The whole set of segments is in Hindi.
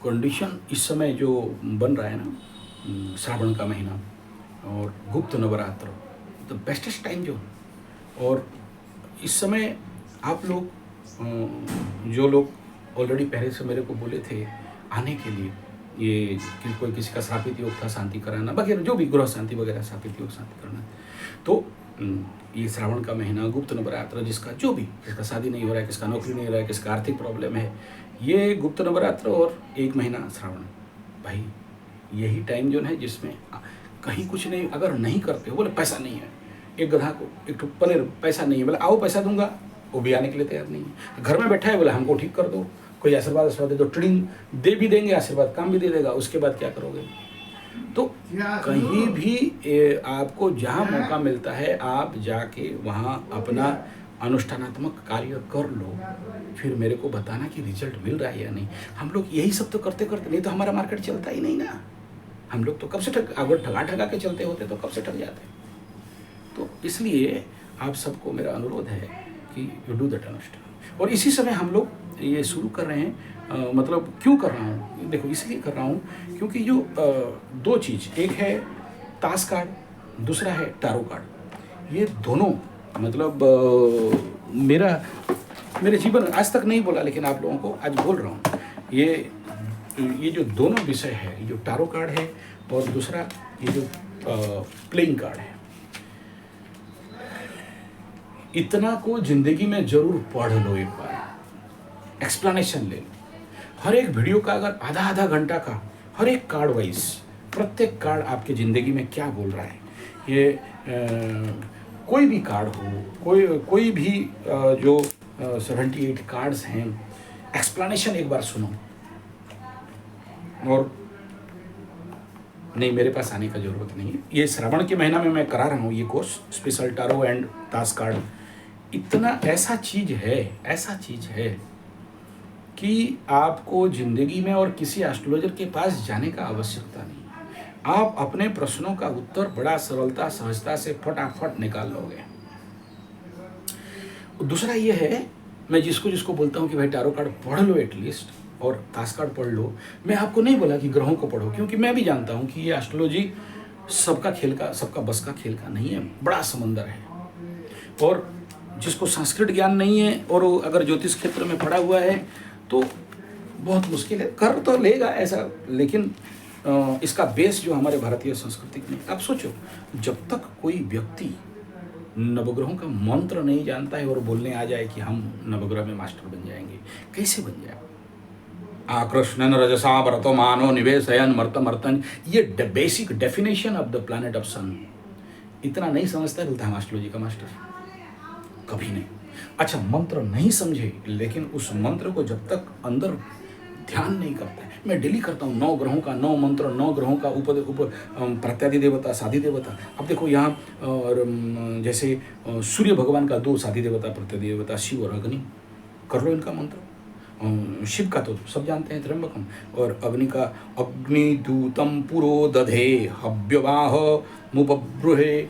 कंडीशन इस समय जो बन रहा है ना, श्रावण का महीना और गुप्त नवरात्र, द बेस्टेस्ट टाइम जो, और इस समय आप लोग जो लोग ऑलरेडी पहले से मेरे को बोले थे आने के लिए, ये कि कोई किसी का श्रापित योग था शांति कराना वगैरह, जो भी ग्रह शांति वगैरह श्रापित योग शांति करना, तो ये श्रावण का महीना गुप्त नवरात्र, जिसका जो भी, किसका शादी नहीं हो रहा है, किसका नौकरी नहीं हो रहा है, किसका आर्थिक प्रॉब्लम है, ये गुप्त नवरात्र और 1 महीना श्रावण, भाई यही टाइम जो है जिसमें कहीं कुछ नहीं, अगर नहीं करते हो, बोले पैसा नहीं है, एक गधा को एक ठो पनीर पैसा नहीं है, बोले आओ पैसा दूंगा, वो भी आने के लिए तैयार नहीं है। घर में बैठा है, बोले हमको ठीक कर दो, कोई आशीर्वाद दे दो, ट्रेडिंग दे भी देंगे, आशीर्वाद काम भी दे देगा, उसके बाद क्या करोगे? तो कहीं भी आपको जहाँ मौका मिलता है आप जाके वहाँ अपना अनुष्ठानात्मक कार्य कर लो, फिर मेरे को बताना कि रिजल्ट मिल रहा है या नहीं। हम लोग यही सब तो करते करते, नहीं तो हमारा मार्केट चलता ही नहीं ना। हम लोग तो कब से अगर ठगा के चलते होते तो कब से ठग जाते। तो इसलिए आप सबको मेरा अनुरोध है कि यू डू दैट अनुष्ठान। और इसी समय हम लोग ये शुरू कर रहे हैं, मतलब क्यों कर रहा हूँ, देखो इसलिए कर रहा हूँ क्योंकि जो 2 चीज़, एक है ताश कार्ड, दूसरा है टारो कार्ड, ये दोनों मतलब मेरे जीवन आज तक नहीं बोला, लेकिन आप लोगों को आज बोल रहा हूँ। ये जो दोनों विषय है, ये जो टारो कार्ड है और दूसरा ये जो प्लेइंग कार्ड है, इतना को जिंदगी में जरूर पढ़ लो, एक बार एक्सप्लेनेशन ले लो। हर एक वीडियो का अगर आधा घंटा का, हर एक कार्ड वाइज, प्रत्येक कार्ड आपके ज़िंदगी में क्या बोल रहा है, ये कोई भी कार्ड हो, कोई भी जो 78 कार्ड्स हैं, एक्सप्लेनेशन एक बार सुनो। और नहीं, मेरे पास आने का ज़रूरत नहीं है, ये श्रावण के महीना में मैं करा रहा हूँ ये कोर्स, स्पेशल टारो एंड ताश कार्ड। इतना ऐसा चीज़ है कि आपको ज़िंदगी में और किसी एस्ट्रोलॉजर के पास जाने का आवश्यकता नहीं। आप अपने प्रश्नों का उत्तर बड़ा सरलता सहजता से फटाफट निकाल लोगे। दूसरा ये है, मैं जिसको बोलता हूँ कि भाई टारो कार्ड पढ़ लो एटलीस्ट, और ताश कार्ड पढ़ लो। मैं आपको नहीं बोला कि ग्रहों को पढ़ो, क्योंकि मैं भी जानता हूँ कि ये एस्ट्रोलॉजी सबका बस का खेल का नहीं है, बड़ा समंदर है। और जिसको संस्कृत ज्ञान नहीं है और अगर ज्योतिष क्षेत्र में पढ़ा हुआ है तो बहुत मुश्किल है, कर तो लेगा ऐसा, लेकिन इसका बेस जो हमारे भारतीय संस्कृति में, आप सोचो, जब तक कोई व्यक्ति नवग्रहों का मंत्र नहीं जानता है और बोलने आ जाए कि हम नवग्रह में मास्टर बन जाएंगे, कैसे बन जाए? आकृष्णन रजसा वर्तमानो निवेशयन मर्तन, ये basic definition of the planet of sun. इतना नहीं समझता है, बोलता है एस्ट्रोलॉजी का मास्टर, कभी नहीं। अच्छा, मंत्र नहीं समझे, लेकिन उस मंत्र को जब तक अंदर ध्यान नहीं करता है, मैं डेली करता हूँ 9 ग्रहों का 9 मंत्र, 9 ग्रहों का ऊपर प्रत्यादि देवता, साधी देवता। अब देखो यहाँ जैसे सूर्य भगवान का 2 साधी देवता, प्रत्यादि देवता शिव और अग्नि, कर लो इनका मंत्र। शिव का तो सब जानते हैं, त्र्यंबकम, और अग्नि का अग्निदूतम पुरो दधे हव्यवाह मुपब्रुहे,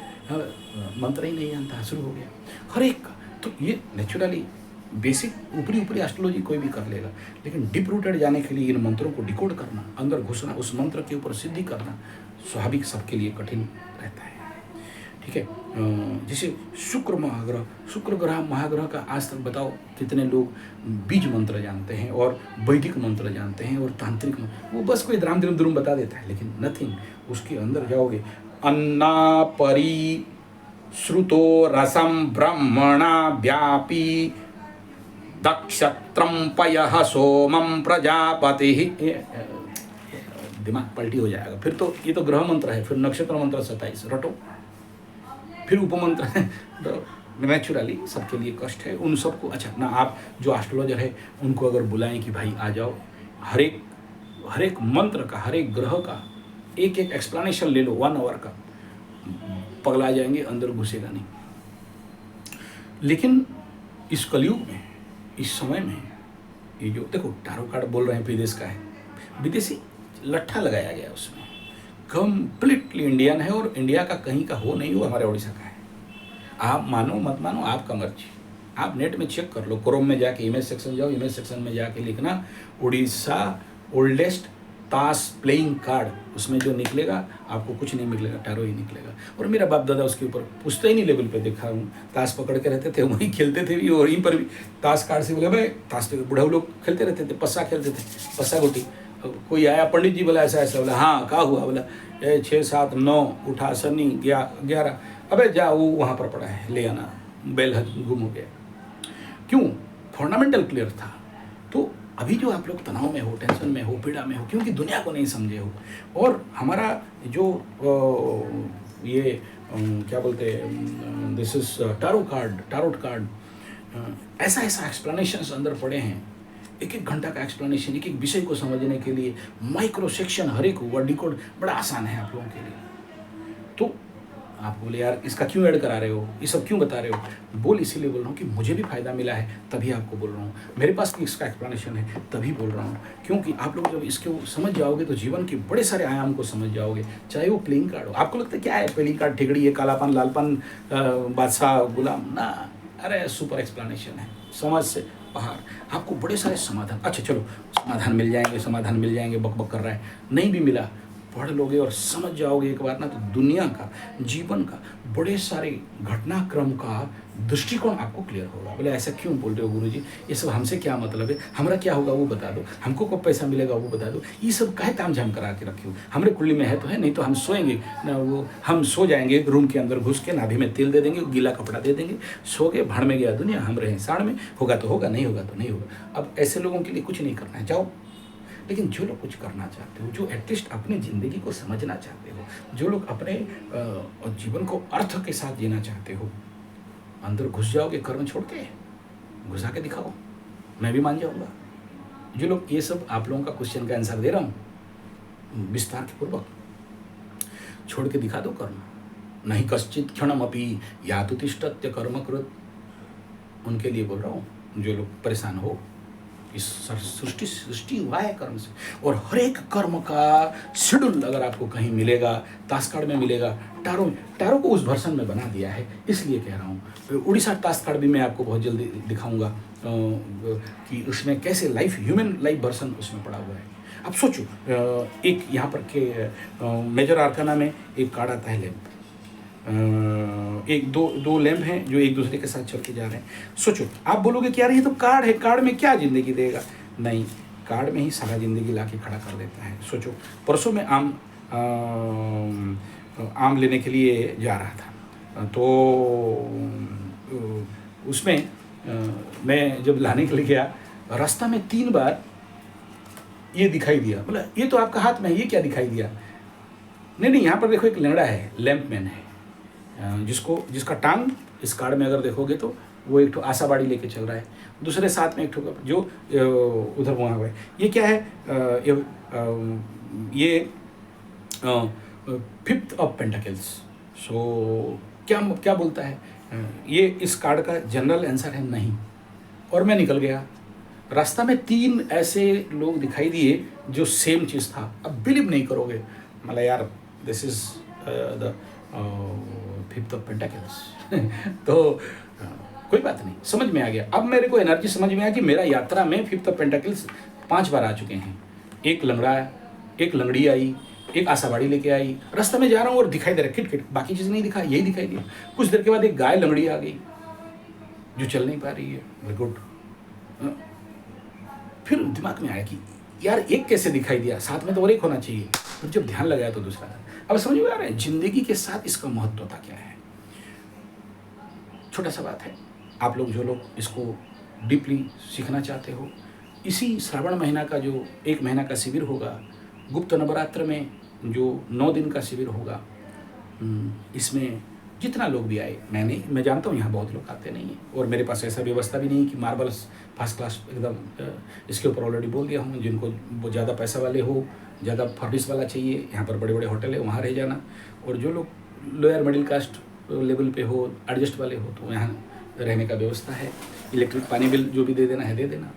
मंत्र ही नहीं जानता, शुरू हो गया हर एक का। तो ये नेचुरली बेसिक ऊपरी एस्ट्रोलॉजी कोई भी कर लेगा, लेकिन डीप रूटेड जाने के लिए इन मंत्रों को डिकोड करना, अंदर घुसना, उस मंत्र के ऊपर सिद्धि करना स्वाभाविक सबके लिए कठिन रहता है। ठीक है, जैसे शुक्र ग्रह महाग्रह का आज तक बताओ कितने लोग बीज मंत्र जानते हैं और वैदिक मंत्र जानते हैं और तांत्रिक वो बस कोई द्राम द्रुम बता देता है, लेकिन नथिंग। उसके अंदर जाओगे, अन्ना परी श्रुतो रसम ब्रह्मणा व्यापी दक्षत्रम पयः सोमम प्रजापति। दिमाग पलटी हो जाएगा फिर तो। ये तो ग्रह मंत्र है, फिर नक्षत्र मंत्र 27 रटो, फिर उपमंत्र है। तो नेचुरली सबके लिए कष्ट है उन सबको। अच्छा ना, आप जो एस्ट्रोलॉजर है उनको अगर बुलाएं कि भाई आ जाओ, हर एक मंत्र का, हर एक ग्रह का एक एक्सप्लेनेशन ले लो 1 आवर का, पगला जाएंगे, अंदर घुसेगा नहीं। लेकिन इस कलयुग में, इस समय में, ये जो देखो टारो कार्ड बोल रहे हैं विदेश का है, विदेशी लट्ठा लगाया गया उसमें, कंप्लीटली इंडियन है और इंडिया का कहीं का हो नहीं, वो हमारे उड़ीसा का है। आप मानो मत मानो, आपका मर्जी। आप नेट में चेक कर लो, क्रोम में जाके इमेज सेक्शन जाओ, इमेज सेक्शन में जाके लिखना उड़ीसा ओल्डेस्ट ताश प्लेइंग कार्ड, उसमें जो निकलेगा आपको कुछ नहीं निकलेगा, टैरो ही निकलेगा। और मेरा बाप दादा उसके ऊपर पूछते ही नहीं लेवल पे देखा हूँ, ताश पकड़ के रहते थे, वहीं खेलते थे भी, और वहीं पर भी ताश कार्ड से बोले भाई ताश तो बुढ़ा लोग खेलते रहते थे, पस्सा खेलते थे, पस्सा गोटी। कोई आया पंडित जी, बोला ऐसा ऐसा, बोला हाँ क्या हुआ, बोला 6 7 9 उठा शनि 11, अबे जा वो वहाँ पर पड़ा है ले आना, बेल गुम हो गया। क्यों? फंडामेंटल क्लियर था। तो अभी जो आप लोग तनाव में हो, टेंशन में हो, पीड़ा में हो, क्योंकि दुनिया को नहीं समझे हो, और हमारा जो ये क्या बोलते हैं, दिस इज टारोट कार्ड, ऐसा ऐसा एक्सप्लेनेशंस अंदर पड़े हैं, एक एक घंटा का एक्सप्लेनेशन, एक एक विषय को समझने के लिए माइक्रो सेक्शन, हर एक वर्ड डिकोड बड़ा आसान है आप लोगों के लिए। तो आप बोले यार इसका क्यों ऐड करा रहे हो, ये सब क्यों बता रहे हो? बोल इसीलिए बोल रहा हूँ कि मुझे भी फायदा मिला है, तभी आपको बोल रहा हूँ, मेरे पास भी इसका एक्सप्लेनेशन है तभी बोल रहा हूँ। क्योंकि आप लोग जब इसको समझ जाओगे तो जीवन के बड़े सारे आयाम को समझ जाओगे, चाहे वो प्लेइंग कार्ड हो। आपको लगता है क्या है प्लेइंग कार्ड, ठिगड़ी है, कालापन लालपन, बादशाह गुलाम ना, अरे सुपर एक्सप्लेनेशन है, समझ से बाहर। आपको बड़े सारे समाधान, अच्छा चलो समाधान मिल जाएंगे, बक बक कर रहा है, नहीं भी मिला, पढ़ लोगे और समझ जाओगे एक बार ना, तो दुनिया का, जीवन का, बड़े सारे घटनाक्रम का दृष्टिकोण आपको क्लियर होगा। बोले ऐसा क्यों बोल रहे हो गुरुजी, ये सब हमसे क्या मतलब है, हमारा क्या होगा वो बता दो, हमको कब पैसा मिलेगा वो बता दो, ये सब काहे तामझाम करा के रखे हो, हमारे कुंडली में है तो है, नहीं तो हम सोएंगे ना, वो हम सो जाएंगे रूम के अंदर घुस के, नाभि में तेल दे देंगे, गीला कपड़ा दे देंगे, सो गए, भाड़ में गया दुनिया, हम रहे साड़ में, होगा तो होगा, नहीं होगा तो नहीं होगा। अब ऐसे लोगों के लिए कुछ नहीं करना है, जाओ। लेकिन जो लोग कुछ करना चाहते हो, जो एटलीस्ट अपनी ज़िंदगी को समझना चाहते हो, जो लोग अपने जीवन को अर्थ के साथ जीना चाहते हो, अंदर घुस जाओगे, कर्म छोड़ के घुसा के दिखाओ, मैं भी मान जाऊंगा। जो लोग ये सब आप लोगों का क्वेश्चन का आंसर दे रहा हूँ विस्तार के पूर्वक, छोड़ के दिखा दो कर्म, नहीं कश्चित क्षणम अपि यातुतिष्ठत्य कर्मकृत, उनके लिए बोल रहा हूँ जो लोग परेशान हो। इस सृष्टि हुआ है कर्म से, और हर एक कर्म का शेड्यूल अगर आपको कहीं मिलेगा, ताश कार्ड में मिलेगा, टारो को उस वर्षन में बना दिया है, इसलिए कह रहा हूँ। उड़ीसा ताश कार्ड भी मैं आपको बहुत जल्दी दिखाऊंगा कि उसमें कैसे ह्यूमन लाइफ वर्षन उसमें पड़ा हुआ है। अब सोचो, एक यहाँ पर के मेजर आर्काना में एक कार्ड आता है लैंप, एक दो लैंप हैं जो एक दूसरे के साथ चल के जा रहे हैं। सोचो, आप बोलोगे कि यार ये तो कार्ड है, कार्ड में क्या ज़िंदगी देगा? नहीं, कार्ड में ही सारा ज़िंदगी ला के खड़ा कर देता है। सोचो, परसों मैं आम लेने के लिए जा रहा था, तो उसमें मैं जब लाने के लिए गया, रास्ता में 3 बार ये दिखाई दिया, बोला ये तो आपका हाथ में है, ये क्या दिखाई दिया? नहीं, यहाँ पर देखो एक लंगड़ा है, लैंप मैन है, जिसका टांग इस कार्ड में अगर देखोगे तो वो एक ठो आशावाड़ी लेके चल रहा है, दूसरे साथ में एक ठो जो उधर वहाँ हुआ है। ये क्या है? ये 5th ऑफ पेंटाकल्स। सो क्या बोलता है ये? इस कार्ड का जनरल आंसर है नहीं। और मैं निकल गया, रास्ता में 3 ऐसे लोग दिखाई दिए जो सेम चीज़ था। अब बिलीव नहीं करोगे, मतलब यार this is the 5th of pentacles. तो कोई बात नहीं, समझ में आ गया। अब मेरे को एनर्जी समझ में आया कि मेरा यात्रा में 5th ऑफ पेंटाकल्स 5 बार आ चुके हैं। एक लंगड़ा, एक लंगड़ी आई, एक आशावाड़ी लेके आई, रास्ते में जा रहा हूँ और दिखाई दे रहा किट, बाकी चीज़ नहीं दिखा, यही दिखाई दिया। कुछ देर के बाद एक गाय लंगड़ी आ गई जो चल नहीं पा रही है, वेरी गुड। फिर दिमाग में आया कि यार एक कैसे दिखाई दिया, साथ में तो और एक होना चाहिए। फिर जब ध्यान लगाया तो दूसरा। अब समझ में आ रहा है जिंदगी के साथ इसका महत्वता क्या है। छोटा सा बात है, आप लोग जो लोग इसको डीपली सीखना चाहते हो, इसी श्रावण महीना का जो 1 महीना का शिविर होगा, गुप्त नवरात्र में जो 9 दिन का शिविर होगा, इसमें जितना लोग भी आए, मैं जानता हूँ यहाँ बहुत लोग आते नहीं हैं, और मेरे पास ऐसा व्यवस्था भी नहीं है कि मार्बल्स फर्स्ट क्लास एकदम, इसके ऊपर ऑलरेडी बोल दिया हूँ। जिनको वो ज़्यादा पैसा वाले हो, ज़्यादा फर्निश वाला चाहिए, यहाँ पर बड़े बड़े होटल है, वहाँ रह जाना। और जो लोग लोअर मिडिल कास्ट लेवल पे हो, एडजस्ट वाले हो, तो यहाँ रहने का व्यवस्था है। इलेक्ट्रिक पानी बिल जो भी दे देना है दे देना,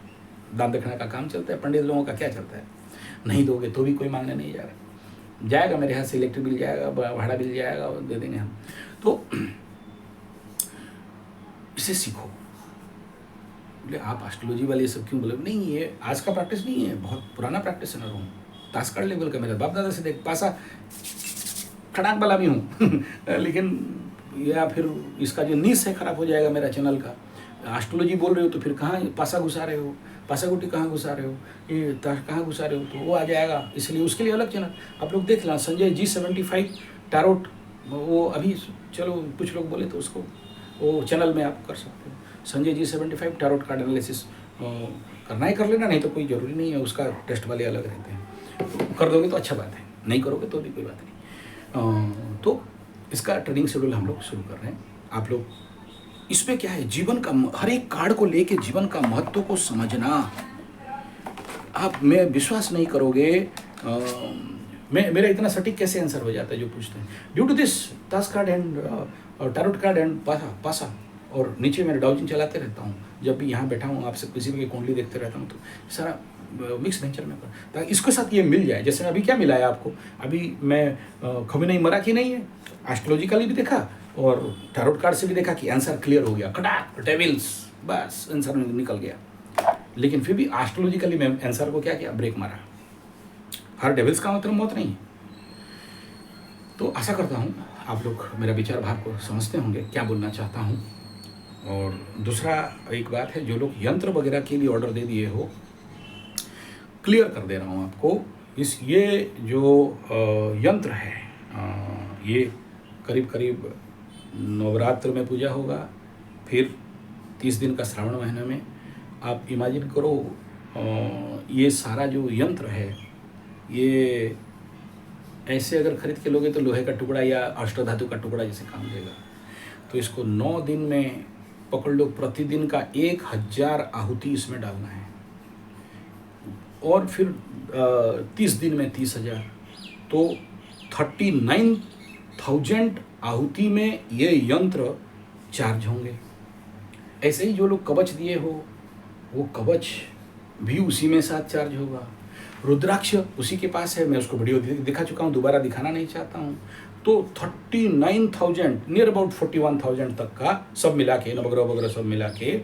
दान दक्षिणा का काम चलता है। पंडित लोगों का क्या चलता है, नहीं दोगे तो भी कोई मांगने नहीं जा रहा, जाएगा मेरे हाथ से, इलेक्ट्रिक बिल जाएगा, भाड़ा बिल जाएगा, दे देंगे हम। तो इसे सीखो, बोले आप एस्ट्रोलॉजी वाले ये सब क्यों? बोले नहीं, ये आज का प्रैक्टिस नहीं है, बहुत पुराना प्रैक्टिशनर हूँ, ताश कार्ड लेवल का, मेरा बाप दादा से देख पासा खड़ाक वाला भी हूँ लेकिन या फिर इसका जो नीस है खराब हो जाएगा मेरा चैनल का। एस्ट्रोलॉजी बोल रहे हो तो फिर कहाँ पासा घुसा रहे हो, पासा गुटी कहाँ घुसा रहे हो, ये कहाँ घुसा रहे हो, तो वो आ जाएगा। इसलिए उसके लिए अलग चैनल आप लोग देख लें, संजय G75 टैरोट, वो अभी चलो कुछ लोग बोले तो उसको वो चैनल में आप कर सकते हो। Sanjay G75 tarot card analysis करना ही कर लेना, नहीं तो कोई ज़रूरी नहीं है, उसका टेस्ट वाले अलग रहते हैं। तो कर दोगे तो अच्छा बात है, नहीं करोगे तो भी कोई बात नहीं। तो इसका ट्रेनिंग शेड्यूल हम लोग शुरू कर रहे हैं। आप लोग इसमें क्या है, जीवन का हर एक कार्ड को लेके जीवन का महत्व को समझना। आप मैं विश्वास नहीं करोगे, मेरा इतना सटीक कैसे आंसर हो जाता है जो पूछते हैं। ड्यू टू दिस ताश card and tarot card and पासा और नीचे मैं डाउजिंग चलाते रहता हूँ, जब भी यहाँ बैठा हूँ आपसे किसी भी कुंडली देखते रहता हूँ, तो सारा मिक्स वेंचर में ताकि इसके साथ ये मिल जाए। जैसे अभी क्या मिला है आपको, अभी मैं कभी नहीं मरा कि नहीं है, एस्ट्रोलॉजिकली भी देखा और टैरोट कार्ड से भी देखा कि आंसर क्लियर हो गया, कटाक डेविल्स, बस आंसर निकल गया। लेकिन फिर भी एस्ट्रोलॉजिकली मैं आंसर को क्या किया, ब्रेक मारा। हर डेविल्स का मतलब मौत नहीं है। तो आशा करता हूँ आप लोग मेरा विचार भाव को समझते होंगे, क्या बोलना चाहता हूँ। और दूसरा एक बात है, जो लोग यंत्र वगैरह के लिए ऑर्डर दे दिए हो, क्लियर कर दे रहा हूँ आपको, ये जो यंत्र है ये करीब करीब नवरात्र में पूजा होगा, फिर 30 दिन का श्रावण महीने में। आप इमेजिन करो ये सारा जो यंत्र है, ये ऐसे अगर खरीद के लोगे तो लोहे का टुकड़ा या अष्टधातु का टुकड़ा जैसे काम देगा। तो इसको 9 दिन में पकड़ लो, प्रतिदिन का 1000 आहुति इसमें डालना है, और फिर 30 दिन में 30,000, तो 39,000 आहुति में ये यंत्र चार्ज होंगे। ऐसे ही जो लोग कवच दिए हो, वो कवच भी उसी में साथ चार्ज होगा। रुद्राक्ष उसी के पास है, मैं उसको वीडियो दिखा चुका हूँ, दोबारा दिखाना नहीं चाहता हूँ। तो 39,000 नियर अबाउट 41,000 तक का सब मिला के, नवग्रह वगैरह सब मिला के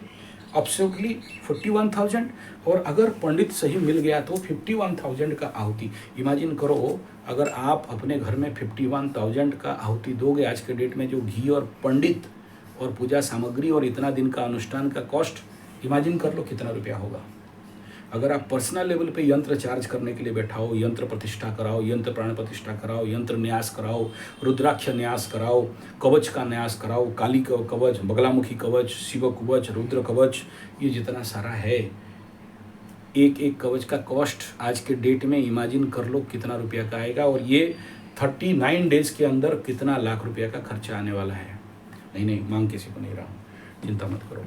एब्सोल्युटली 41,000, और अगर पंडित सही मिल गया तो 51,000 का आहुति। इमेजिन करो, अगर आप अपने घर में 51,000 का आहुति दोगे, आज के डेट में जो घी और पंडित और पूजा सामग्री और इतना दिन का अनुष्ठान का कॉस्ट, इमेजिन कर लो कितना रुपया होगा। अगर आप पर्सनल लेवल पे यंत्र चार्ज करने के लिए बैठाओ, यंत्र प्रतिष्ठा कराओ, यंत्र प्राण प्रतिष्ठा कराओ, यंत्र न्यास कराओ, रुद्राक्ष न्यास कराओ, कवच का न्यास कराओ, काली कवच, बगलामुखी कवच, शिव कवच, रुद्र कवच, ये जितना सारा है, एक एक कवच का कॉस्ट आज के डेट में इमेजिन कर लो कितना रुपया का आएगा। और ये 39 डेज के अंदर कितना लाख रुपया का खर्चा आने वाला है। नहीं, मांग किसी को नहीं रहा हूँ, चिंता मत करो।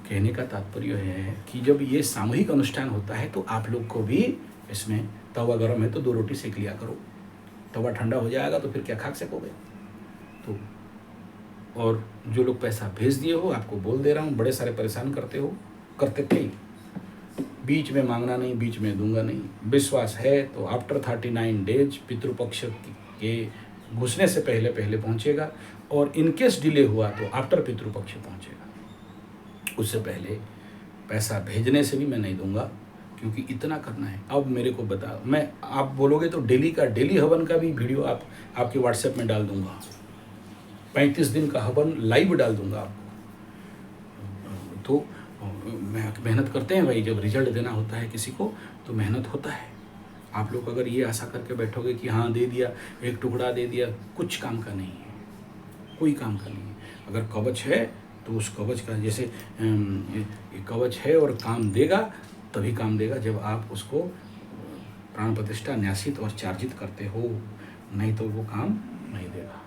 कहने का तात्पर्य है कि जब ये सामूहिक अनुष्ठान होता है तो आप लोग को भी इसमें, तवा गर्म है तो 2 रोटी सेक लिया करो, तवा ठंडा हो जाएगा तो फिर क्या खाक सकोगे। तो और जो लोग पैसा भेज दिए हो, आपको बोल दे रहा हूँ, बड़े सारे परेशान करते थे, बीच में मांगना नहीं, बीच में दूंगा नहीं। विश्वास है तो आफ्टर 39 डेज पितृपक्ष के घुसने से पहले पहुंचेगा, और इनकेस डिले हुआ तो आफ्टर पितृपक्ष पहुंचेगा। उससे पहले पैसा भेजने से भी मैं नहीं दूंगा, क्योंकि इतना करना है। अब मेरे को बता, मैं आप बोलोगे तो डेली हवन का भी वीडियो आपके व्हाट्सएप में डाल दूंगा, 35 दिन का हवन लाइव डाल दूंगा आपको। तो मेहनत करते हैं भाई, जब रिजल्ट देना होता है किसी को तो मेहनत होता है। आप लोग अगर ये आशा करके बैठोगे कि हाँ दे दिया, एक टुकड़ा दे दिया, कुछ काम का नहीं है, कोई काम का नहीं है। अगर कवच है तो उस कवच का, जैसे ये कवच है और काम देगा, तभी काम देगा जब आप उसको प्राण प्रतिष्ठा न्यासित और चार्जित करते हो, नहीं तो वो काम नहीं देगा।